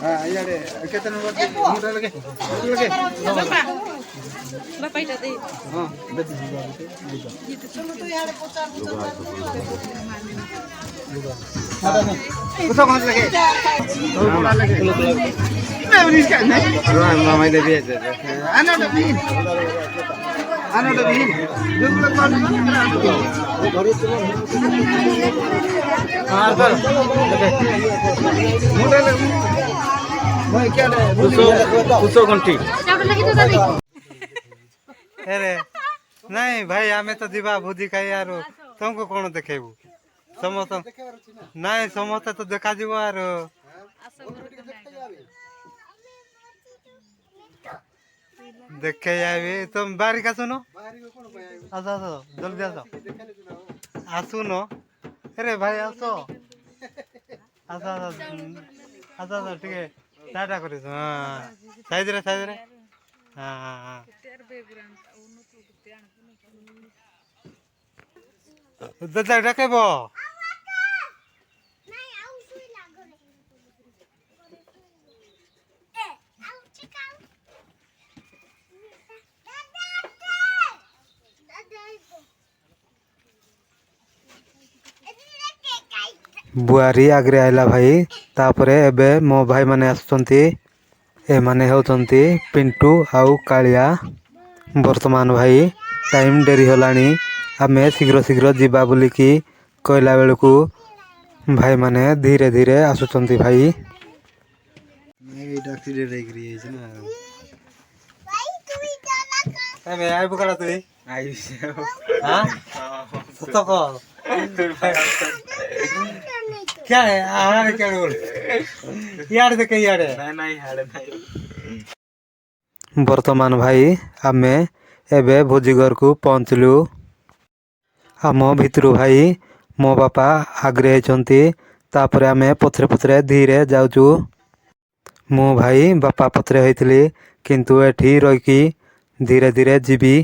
ଇଆଡ଼େ କେତେ ନମ୍ବର ମୁଣ୍ଡ ଲଗେ ଲଗେ ବାପା ଏଇଟା ଦେ ହଁ ବେଦି कुछ कौन लगे तो बड़ा लगे मैं भी इसका नहीं मामा दे भी है आना डबीन जो लोग कौन हां तो मोटे लगे मैं क्या ले कुछ घंटी अरे नहीं भाई आमे तो दिबा भोजी खाई यार तुमको कौन देखेबू समस्त नहीं समस्त तो देखा जीव आर देखे जाबे तुम बाहर का सुनो आसो आसो जल्दी आसो आसुनो अरे भाई आसो आसो आसो आसो आसो ठीक है टाटा करी हां साइज रे हां हां हां दादा डकेबो बुआरी आगरे आइला भाई तापरे एबे मो भाई माने आसुचंती ए माने होचंती पिंटू आउ कालिया वर्तमान भाई टाइम डेरी होलानी आमे शीघ्र शीघ्र जीवा बोलिकी कहला बेलू भाई माने धीरे धीरे आसुचंती भाई आइबो कड़ा तु हां तो कह क्या है आहार क्या बोल यार देखे यार नहीं हाड़े नहीं वर्तमान भाई आमे एबे भोजी घर को पहुंचलु आम भितरु भाई मो बापा आग्रे होती तापर आमे पथरे पथरे धीरे जाऊचु मु भाई बापा पथरे होइतली किंतु एठी रहीकी धीरे धीरे जीवी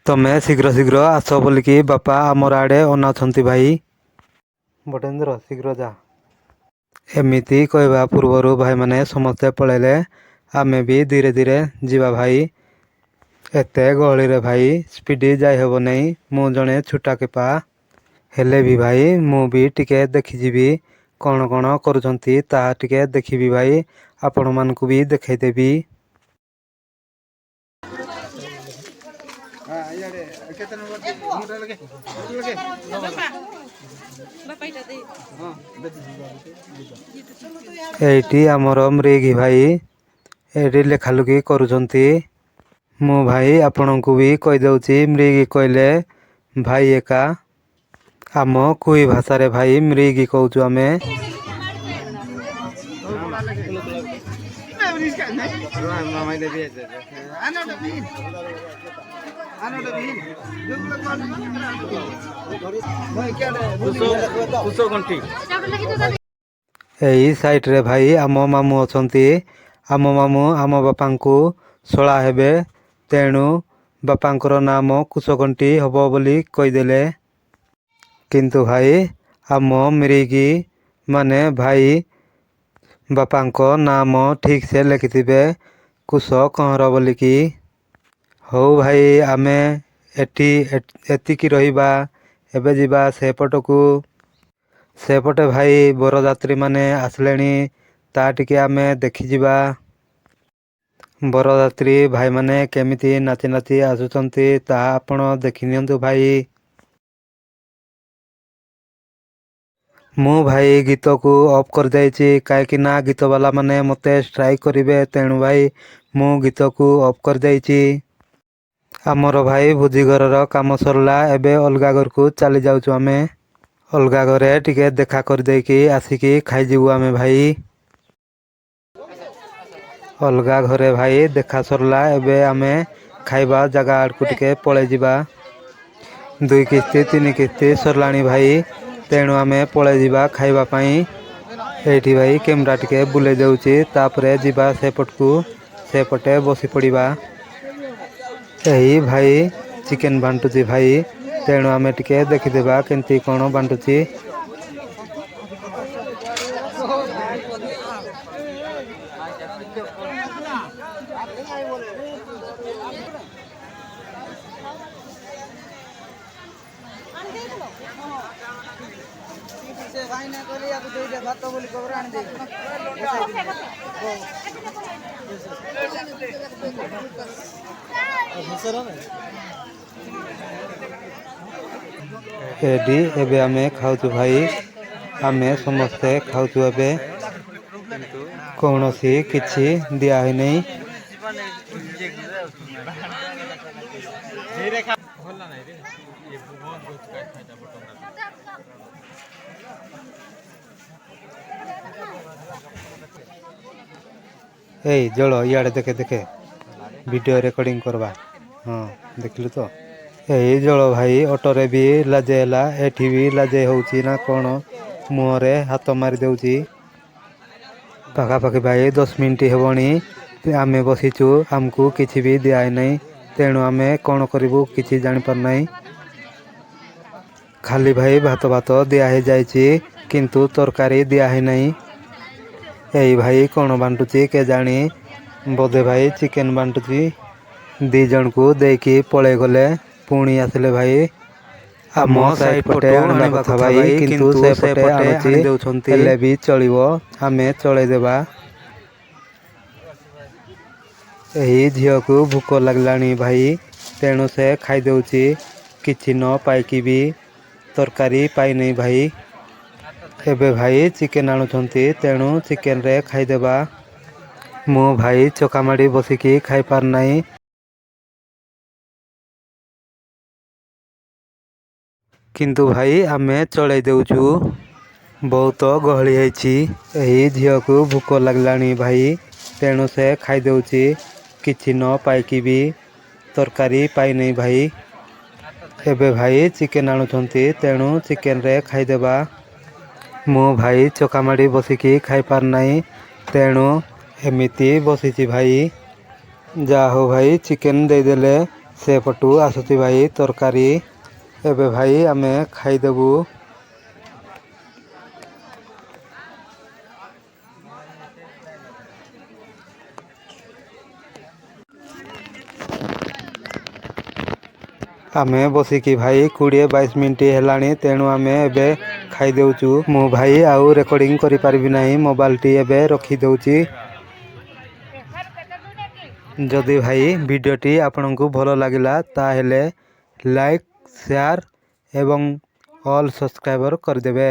तमे शीघ्र शीघ्र आस बोलिकी बापा आमर आड़े अनाउछंती भाई बटेन्द्र शीघ्र जा एमिति कहवा पूर्वर भाई माने समस्ते पलैले आमे भी धीरे धीरे जीवा भाई एते गहली रे भाई स्पीड जाई हेबो नहीं मु जने छुटा केपा हेले भी भाई मु भी टिके देखि जीवी कौन कौन करूछंती ता टिके देखिबी भाई आपण मानकु भी देखाई देबी हां यारे केते नंबर मुंड लगे बापा एटा दे हां एटी हमर मृगी भाई एटी लेखालुकी करूछंती मु भाई आपनकु भी कहि दउची मृगी कहले भाई एका आम कुई भाषा रे भाई मृगी कहूचु आमे यही साइट रे भाई आम मामू अछंती आम मामू आम बापांकु सोला हेबे तेणु बापांकर नाम कुशघंटी हबो बोली कहिदेले किंतु भाई आम मृगी माने भाई बापांको नाम ठीक से लिखिथिबे कुश कहर बोलिकी हो भाई आमे एटी एतिकी रहिबा एबे जिबा सेपटकू सेपटे भाई बरयात्री माने आसलेनी ता टिके आमे देखि जिबा बरयात्री भाई माने केमिति नाची नाची आसुचंती ता आपण देखि नियंतु भाई मु भाई गीत को ऑफ कर जाइछि काहेकि ना गीत वाला माने मते स्ट्राइक करिवे तेणु भाई मु गीत को ऑफ कर जाइछि आमर भाई भोजी घर काम सरला एबे अलगा घर को चली जाउछु आमे अलगा घरे टिके देखा कर देकी आसिकी खाई जीवु आमे भाई अलगा घरे भाई देखा सरला एबे आमे खाइबा जगह आड़कू टिके पळे जिबा 2 किस्ती 3 किस्ती सरलाणी भाई तेणु आमे पळे जिबा खाइबा पई एठी भाई कैमरा टिके बुले देउची तापरे जिबा सेपटकू सेपटे बसी पड़िबा एही भाई चिकेन बांटुची भाई तेणु आमे टिके देखिदेबा केंती कोन बांटुची ଏଠି ଏବେ ଆମେ ଖାଉଛୁ ଭାଇ। ଆମେ ସମସ୍ତେ ଖାଉଛୁ ଏବେ। କୌଣସି କିଛି ଦିଆ ହୋଇନାହିଁ। ଏଇ ଜଳ ଇଆଡ଼େ ଦେଖେ ଦେଖେ ଭିଡ଼ିଓ ରେକର୍ଡ଼ିଂ କରବା। ହଁ ଦେଖିଲୁ ତ। ଏଇ ଜଳ ଭାଇ ଅଟୋରେ ବି ଲାଜେ ହେଲା, ଏଠି ବି ଲାଜେ ହେଉଛି ନା କ'ଣ, ମୁହଁରେ ହାତ ମାରି ଦେଉଛି। ପାଖାପାଖି ଭାଇ 10 ମିନିଟ୍ ହେବଣି ଆମେ ବସିଛୁ, ଆମକୁ କିଛି ବି ଦିଆହେଇନାହିଁ। ତେଣୁ ଆମେ କ'ଣ କରିବୁ କିଛି ଜାଣିପାରୁନାହିଁ। ଖାଲି ଭାଇ ଭାତ ଦିଆ ହେଇଯାଇଛି, କିନ୍ତୁ ତରକାରୀ ଦିଆ ହେଇନାହିଁ। ଏଇ ଭାଇ କ'ଣ ବାଣ୍ଟୁଛି କେଜାଣି, ବୋଧେ ଭାଇ ଚିକେନ୍ ବାଣ୍ଟୁଛି। 2 ଜଣକୁ ଦେଇକି ପଳେଇ ଗଲେ, ପୁଣି ଆସିଲେ ଭାଇ। ଆମ ସାଇଡ୍ ପଟେ ଆଣିବା କଥା ଭାଇ, କିନ୍ତୁ ସେପଟେ ଆଣୁଛି, ହେଲେ ବି ଚଳିବ, ଆମେ ଚଳେଇ ଦେବା। ଏହି ଝିଅକୁ ଭୋକ ଲାଗିଲାଣି ଭାଇ, ତେଣୁ ସେ ଖାଇଦେଉଛି। କିଛି ନ ପାଇକି ବି ତରକାରୀ ପାଇନାହିଁ ଭାଇ। ଏବେ ଭାଇ ଚିକେନ୍ ଆଣୁଛନ୍ତି, ତେଣୁ ଚିକେନରେ ଖାଇଦେବା। ମୁଁ ଭାଇ ଚକାମାଡ଼ି ବସିକି ଖାଇପାରୁନାହିଁ। କିନ୍ତୁ ଭାଇ ଆମେ ଚଳେଇ ଦେଉଛୁ। ବହୁତ ଗହଳି ହେଇଛି। ଏହି ଝିଅକୁ ଭୋକ ଲାଗିଲାଣି ଭାଇ, ତେଣୁ ସେ ଖାଇଦେଉଛି। କିଛି ନ ପାଇକି ବି ତରକାରୀ ପାଇନାହିଁ ଭାଇ। ଏବେ ଭାଇ ଚିକେନ୍ ଆଣୁଛନ୍ତି, ତେଣୁ ଚିକେନରେ ଖାଇଦେବା। ମୁଁ ଭାଇ ଚକାମାଡ଼ି ବସିକି ଖାଇପାରୁନାହିଁ, ତେଣୁ ଏମିତି ବସିଛି ଭାଇ। ଯାହା ହଉ ଭାଇ ଚିକେନ୍ ଦେଇଦେଲେ, ସେପଟୁ ଆସୁଛି ଭାଇ ତରକାରୀ। ଏବେ ଭାଇ ଆମେ ଖାଇଦେବୁ। ଆମେ ବସିକି ଭାଇ 20-22 ମିନିଟ୍ ହେଲାଣି, ତେଣୁ ଆମେ ଏବେ ଖାଇଦେଉଛୁ। ମୁଁ ଭାଇ ଆଉ ରେକର୍ଡ଼ିଂ କରିପାରିବି ନାହିଁ, ମୋବାଇଲଟି ଏବେ ରଖିଦେଉଛି। ଯଦି ଭାଇ ଭିଡ଼ିଓଟି ଆପଣଙ୍କୁ ଭଲ ଲାଗିଲା, ତାହେଲେ ଲାଇକ୍, ସେୟାର ଏବଂ ଅଲ୍ ସବସ୍କ୍ରାଇବର୍ କରିଦେବେ।